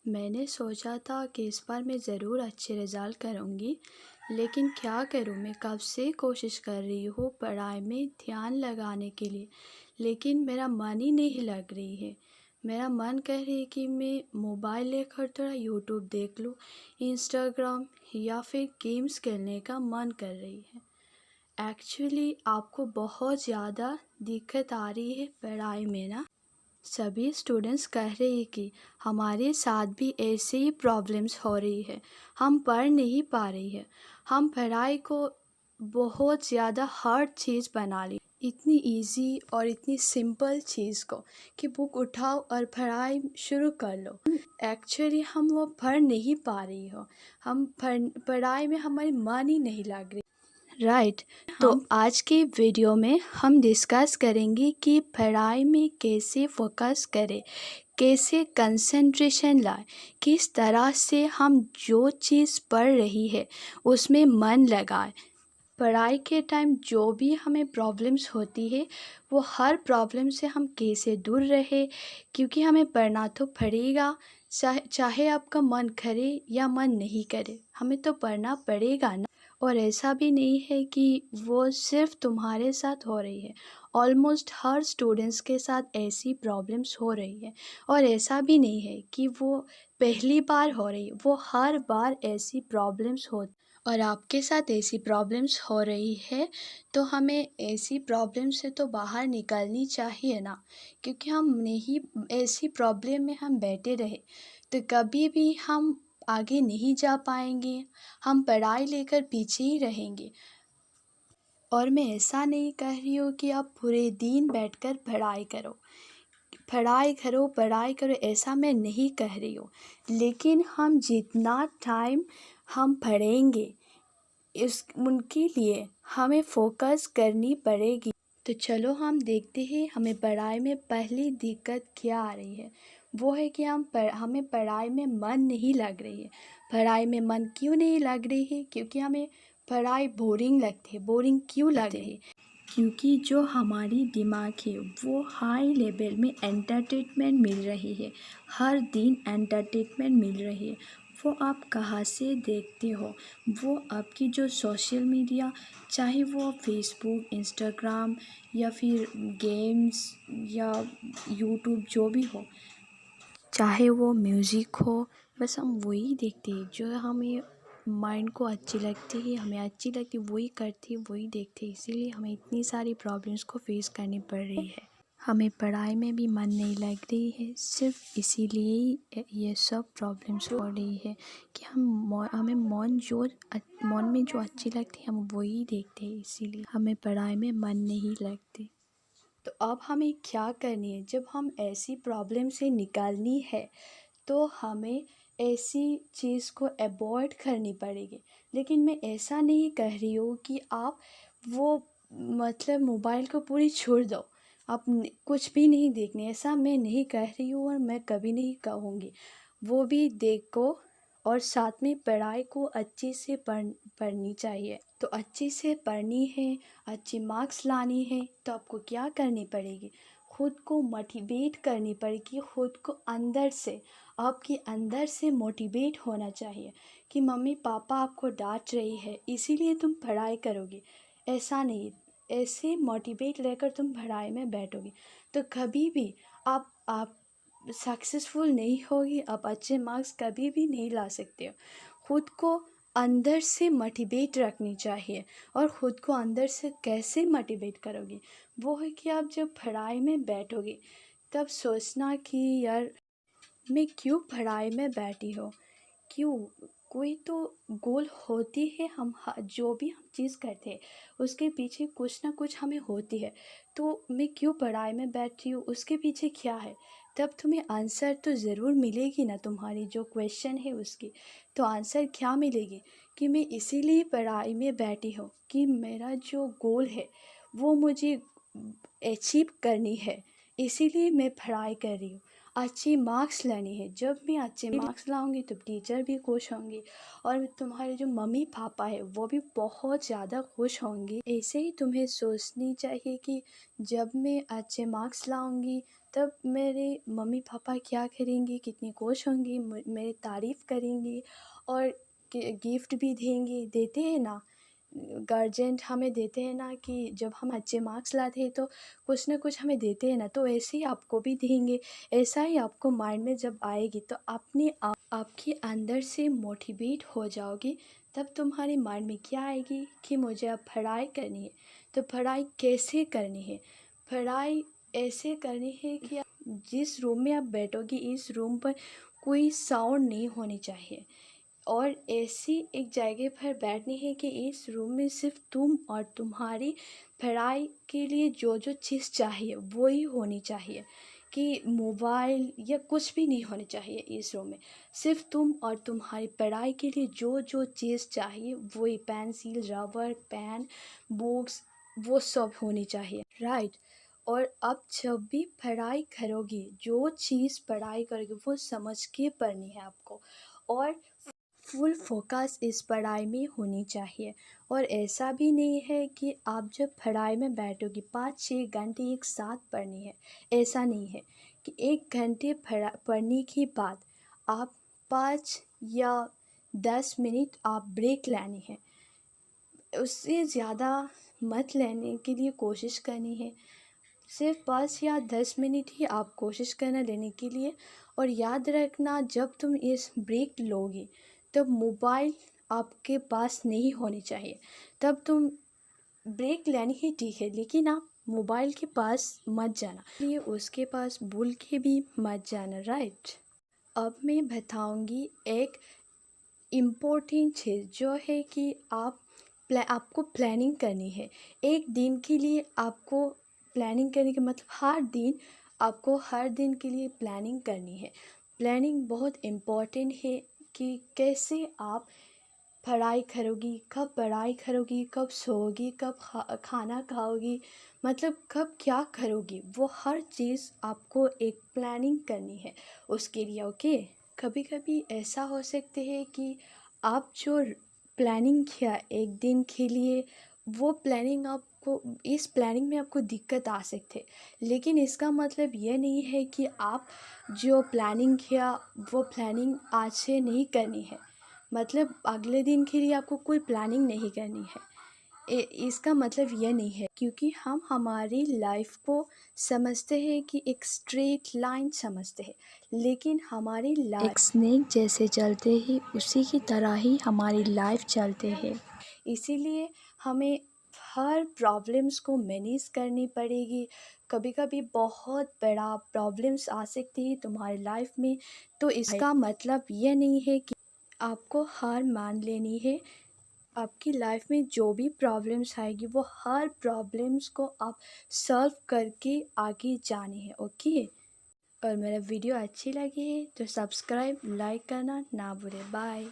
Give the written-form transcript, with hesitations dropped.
मैंने सोचा था कि इस बार मैं ज़रूर अच्छे रिज़ल्ट करूँगी, लेकिन क्या करूँ, मैं कब से कोशिश कर रही हूँ पढ़ाई में ध्यान लगाने के लिए, लेकिन मेरा मन ही नहीं लग रही है। मेरा मन कह रही है कि मैं मोबाइल लेकर थोड़ा यूट्यूब देख लूँ, इंस्टाग्राम या फिर गेम्स खेलने का मन कर रही है। एक्चुअली आपको बहुत ज़्यादा दिक्कत आ रही है पढ़ाई में ना। सभी स्टूडेंट्स कह रहे हैं कि हमारे साथ भी ऐसे ही प्रॉब्लम्स हो रही है, हम पढ़ नहीं पा रही है। हम पढ़ाई को बहुत ज़्यादा हार्ड चीज़ बना ली, इतनी इजी और इतनी सिंपल चीज़ को कि बुक उठाओ और पढ़ाई शुरू कर लो। एक्चुअली हम वो पढ़ नहीं पा रही हो, हम पढ़ाई में हमारी मन ही नहीं लग रही। राइट। तो आज की वीडियो में हम डिस्कस करेंगे कि पढ़ाई में कैसे फोकस करें, कैसे कंसंट्रेशन लाएं, किस तरह से हम जो चीज़ पढ़ रही है उसमें मन लगाएं। पढ़ाई के टाइम जो भी हमें प्रॉब्लम्स होती है वो हर प्रॉब्लम से हम कैसे दूर रहे, क्योंकि हमें पढ़ना तो पड़ेगा, चाहे आपका मन करे या मन नहीं करे, हमें तो पढ़ना पड़ेगा ना। और ऐसा भी नहीं है कि वो सिर्फ तुम्हारे साथ हो रही है, ऑलमोस्ट हर स्टूडेंट्स के साथ ऐसी प्रॉब्लम्स हो रही है। और ऐसा भी नहीं है कि वो पहली बार हो रही है, वो हर बार ऐसी प्रॉब्लम्स हो। और आपके साथ ऐसी प्रॉब्लम्स हो रही है तो हमें ऐसी प्रॉब्लम से तो बाहर निकलनी चाहिए ना, क्योंकि हम नहीं ऐसी प्रॉब्लम में हम बैठे रहे तो कभी भी हम आगे नहीं जा पाएंगे, हम पढ़ाई लेकर पीछे ही रहेंगे। और मैं ऐसा नहीं कह रही हूँ कि आप पूरे दिन बैठकर पढ़ाई करो, पढ़ाई करो, ऐसा मैं नहीं कह रही हूँ। लेकिन हम जितना टाइम हम पढ़ेंगे इस उनके लिए हमें फोकस करनी पड़ेगी। तो चलो हम देखते हैं हमें पढ़ाई में पहली दिक्कत क्या आ रही है। वो है कि हमें पढ़ाई में मन नहीं लग रही है। पढ़ाई में मन क्यों नहीं लग रही है? क्योंकि हमें पढ़ाई बोरिंग लगती है। बोरिंग क्यों लगती है? क्योंकि जो हमारी दिमाग है वो हाई लेवल में एंटरटेनमेंट मिल रही है, हर दिन एंटरटेनमेंट मिल रही है। वो आप कहाँ से देखते हो, वो आपकी जो सोशल मीडिया, चाहे वो फेसबुक, इंस्टाग्राम या फिर गेम्स या यूट्यूब जो भी हो, चाहे वो म्यूज़िक हो, बस हम वही देखते हैं जो हमें माइंड को अच्छी लगती है, हमें अच्छी लगती है वही करते हैं, वही देखते हैं। इसीलिए हमें इतनी सारी प्रॉब्लम्स को फेस करनी पड़ रही है। हमें पढ़ाई में भी मन नहीं लग रही है, सिर्फ इसीलिए ही ये सब प्रॉब्लम्स हो रही है कि हमें मन में जो अच्छी लगती है हम वही देखते हैं, इसीलिए हमें पढ़ाई में मन नहीं लगती। तो अब हमें क्या करनी है? जब हम ऐसी प्रॉब्लम से निकालनी है तो हमें ऐसी चीज़ को अवॉइड करनी पड़ेगी। लेकिन मैं ऐसा नहीं कह रही हूँ कि आप वो मतलब मोबाइल को पूरी छोड़ दो, आप कुछ भी नहीं देखने, ऐसा मैं नहीं कह रही हूँ और मैं कभी नहीं कहूँगी। वो भी देखो और साथ में पढ़ाई को अच्छे से पढ़नी चाहिए। तो अच्छे से पढ़नी है, अच्छी मार्क्स लानी है तो आपको क्या करनी पड़ेगी? खुद को मोटिवेट करनी पड़ेगी, खुद को अंदर से, आपके अंदर से मोटिवेट होना चाहिए कि मम्मी पापा आपको डांट रही है इसीलिए तुम पढ़ाई करोगे। ऐसा नहीं, ऐसे मोटिवेट लेकर तुम पढ़ाई में बैठोगे तो कभी भी आप सक्सेसफुल नहीं होगी, आप अच्छे मार्क्स कभी भी नहीं ला सकते हो। खुद को अंदर से मोटिवेट रखनी चाहिए। और ख़ुद को अंदर से कैसे मोटिवेट करोगे? वो है कि आप जब पढ़ाई में बैठोगे तब सोचना कि यार मैं क्यों पढ़ाई में बैठी हूँ, क्यों? कोई तो गोल होती है, हम जो भी हम चीज़ करते हैं उसके पीछे कुछ ना कुछ हमें होती है। तो मैं क्यों पढ़ाई में बैठी हूँ, उसके पीछे क्या है? तब तुम्हें आंसर तो ज़रूर मिलेगी ना, तुम्हारी जो क्वेश्चन है उसकी तो आंसर क्या मिलेगी कि मैं इसीलिए पढ़ाई में बैठी हूँ कि मेरा जो गोल है वो मुझे अचीव करनी है, इसीलिए मैं पढ़ाई कर रही हूँ। अच्छी मार्क्स लानी है। जब मैं अच्छे मार्क्स लाऊंगी तो टीचर भी खुश होंगी और तुम्हारे जो मम्मी पापा है वो भी बहुत ज़्यादा खुश होंगे। ऐसे ही तुम्हें सोचनी चाहिए कि जब मैं अच्छे मार्क्स लाऊंगी तब मेरे मम्मी पापा क्या करेंगे, कितनी खुश होंगी, मेरी तारीफ़ करेंगी और गिफ्ट भी देंगे। देते हैं ना गार्जियन, हमें देते हैं ना कि जब हम अच्छे मार्क्स लाते हैं तो कुछ ना कुछ हमें देते हैं ना, तो ऐसे ही आपको भी देंगे। ऐसा ही आपको माइंड में जब आएगी तो अपने आप आपके अंदर से मोटिवेट हो जाओगी। तब तुम्हारे माइंड में क्या आएगी कि मुझे अब पढ़ाई करनी है। तो पढ़ाई कैसे करनी है? पढ़ाई ऐसे करनी है कि जिस रूम में आप बैठोगी इस रूम पर कोई साउंड नहीं होनी चाहिए और ऐसी एक जगह पर बैठनी है कि इस रूम में सिर्फ तुम और तुम्हारी पढ़ाई के लिए जो जो चीज़ चाहिए वही होनी चाहिए, कि मोबाइल या कुछ भी नहीं होनी चाहिए इस रूम में। सिर्फ तुम और तुम्हारी पढ़ाई के लिए जो जो चीज़ चाहिए वही, पेंसिल, रबर, पेन, बुक्स, वो सब होनी चाहिए, राइट। और अब जब भी पढ़ाई करोगी, जो चीज़ पढ़ाई करोगी वो समझ के पढ़नी है आपको और फुल फोकस इस पढ़ाई में होनी चाहिए। और ऐसा भी नहीं है कि आप जब पढ़ाई में बैठोगी 5-6 घंटे एक साथ पढ़नी है। ऐसा नहीं है कि 1 घंटे पढ़ने के बाद आप 5 या 10 मिनट आप ब्रेक लेनी है। उससे ज़्यादा मत लेने के लिए कोशिश करनी है। सिर्फ 5 या 10 मिनट ही आप कोशिश करना लेने के लिए। और याद रखना, जब तुम इस ब्रेक लोगे तब मोबाइल आपके पास नहीं होनी चाहिए। तब तुम ब्रेक लेनी ही ठीक है, लेकिन आप मोबाइल के पास मत जाना, ये उसके पास भूल के भी मत जाना, राइट। अब मैं बताऊंगी एक इम्पोर्टेंट चीज़, जो है कि आपको प्लानिंग करनी है। एक दिन के लिए आपको प्लानिंग करने का मतलब हर दिन के लिए प्लानिंग करनी है। प्लानिंग बहुत इम्पोर्टेंट है कि कैसे आप पढ़ाई करोगी, कब पढ़ाई करोगी, कब सोओगी, कब खाना खाओगी, मतलब कब क्या करोगी, वो हर चीज़ आपको एक प्लानिंग करनी है उसके लिए, ओके। कभी कभी ऐसा हो सकते है कि आप जो प्लानिंग किया एक दिन के लिए, वो प्लानिंग आपको, इस प्लानिंग में आपको दिक्कत आ सकते, लेकिन इसका मतलब ये नहीं है कि आप जो प्लानिंग किया वो प्लानिंग आज से नहीं करनी है। मतलब अगले दिन के लिए आपको कोई प्लानिंग नहीं करनी है, इसका मतलब ये नहीं है। क्योंकि हम हमारी लाइफ को समझते हैं कि एक स्ट्रेट लाइन समझते हैं, लेकिन हमारी लाइफ एक स्नेक जैसे चलते ही उसी की तरह ही हमारी लाइफ चलते हैं। इसीलिए हमें हर प्रॉब्लम्स को मैनेज करनी पड़ेगी। कभी कभी बहुत बड़ा प्रॉब्लम्स आ सकती है तुम्हारी लाइफ में, तो इसका मतलब ये नहीं है कि आपको हार मान लेनी है। आपकी लाइफ में जो भी प्रॉब्लम्स आएगी वो हर प्रॉब्लम्स को आप सॉल्व करके आगे जाने हैं, ओके। और मेरा वीडियो अच्छी लगी है तो सब्सक्राइब, लाइक करना ना भूलें। बाय।